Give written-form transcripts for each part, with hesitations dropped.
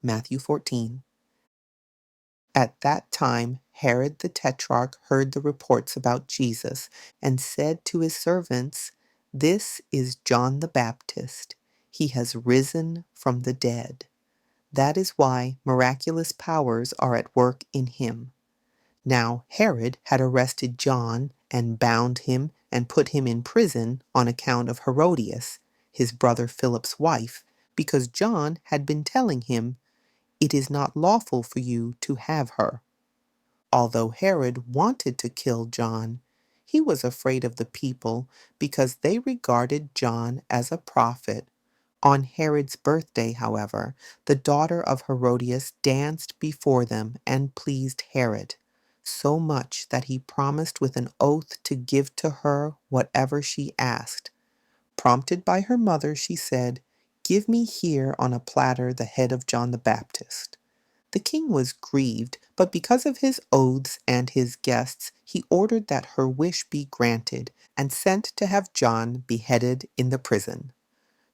Matthew 14. At that time, Herod the Tetrarch heard the reports about Jesus and said to his servants, "This is John the Baptist. He has risen from the dead. That is why miraculous powers are at work in him." Now Herod had arrested John and bound him and put him in prison on account of Herodias, his brother Philip's wife, because John had been telling him, "It is not lawful for you to have her." Although Herod wanted to kill John, he was afraid of the people because they regarded John as a prophet. On Herod's birthday, however, the daughter of Herodias danced before them and pleased Herod, so much that he promised with an oath to give to her whatever she asked. Prompted by her mother, she said, "Give me here on a platter the head of John the Baptist." The king was grieved, but because of his oaths and his guests, he ordered that her wish be granted and sent to have John beheaded in the prison.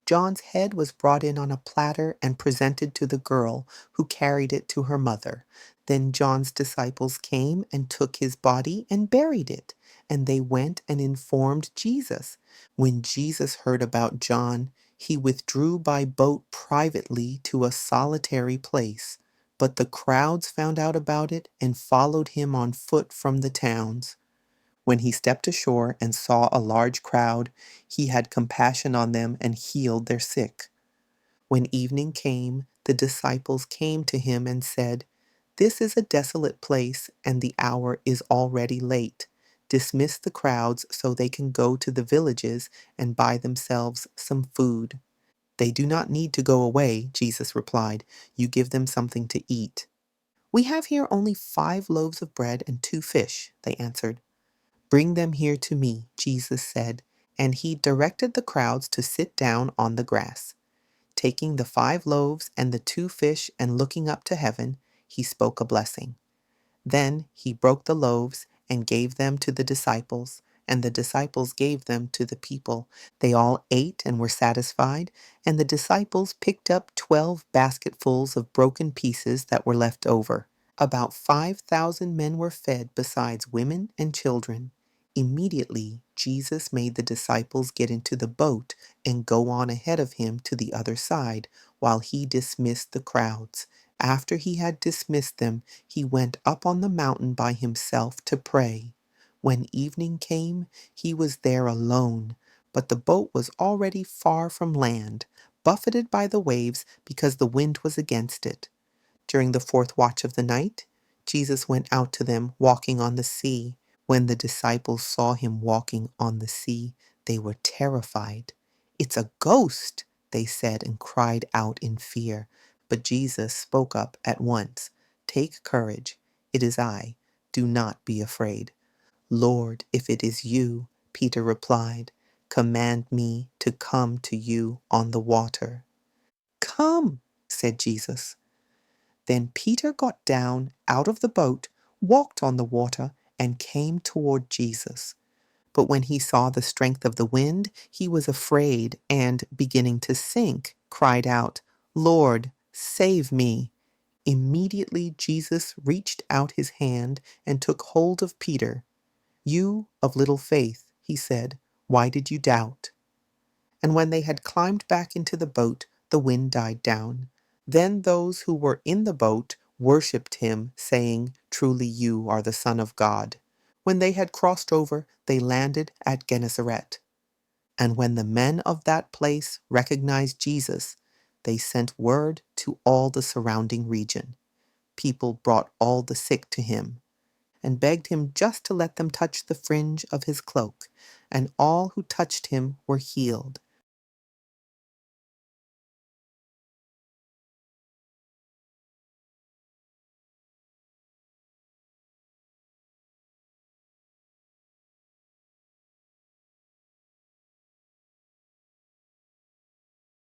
John's head was brought in on a platter and presented to the girl, who carried it to her mother. Then John's disciples came and took his body and buried it, and they went and informed Jesus. When Jesus heard about John, he withdrew by boat privately to a solitary place. But the crowds found out about it and followed him on foot from the towns. When he stepped ashore and saw a large crowd, he had compassion on them and healed their sick. When evening came, the disciples came to him and said, "This is a desolate place, and the hour is already late. Dismiss the crowds so they can go to the villages and buy themselves some food." "They do not need to go away," Jesus replied. "You give them something to eat." "We have here only 5 loaves of bread and 2 fish," they answered. "Bring them here to me," Jesus said, and he directed the crowds to sit down on the grass. Taking the 5 loaves and the 2 fish and looking up to heaven, he spoke a blessing. Then he broke the loaves and gave them to the disciples, and the disciples gave them to the people. They all ate and were satisfied, and the disciples picked up 12 basketfuls of broken pieces that were left over. About 5,000 men were fed, besides women and children. Immediately, Jesus made the disciples get into the boat and go on ahead of him to the other side, while he dismissed the crowds. After he had dismissed them, he went up on the mountain by himself to pray. When evening came, he was there alone, but the boat was already far from land, buffeted by the waves because the wind was against it. During the 4th watch of the night, Jesus went out to them walking on the sea. When the disciples saw him walking on the sea, they were terrified. "It's a ghost," they said, and cried out in fear. But Jesus spoke up at once. "Take courage. It is I. Do not be afraid." "Lord, if it is you," Peter replied, "command me to come to you on the water." "Come," said Jesus. Then Peter got down out of the boat, walked on the water, and came toward Jesus. But when he saw the strength of the wind, he was afraid and, beginning to sink, cried out, "Lord, save me." Immediately Jesus reached out his hand and took hold of Peter. "You of little faith," he said, "why did you doubt?" And when they had climbed back into the boat, the wind died down. Then those who were in the boat worshipped him, saying, "Truly you are the Son of God." When they had crossed over, they landed at Gennesaret. And when the men of that place recognized Jesus, they sent word to all the surrounding region. People brought all the sick to him and begged him just to let them touch the fringe of his cloak, and all who touched him were healed.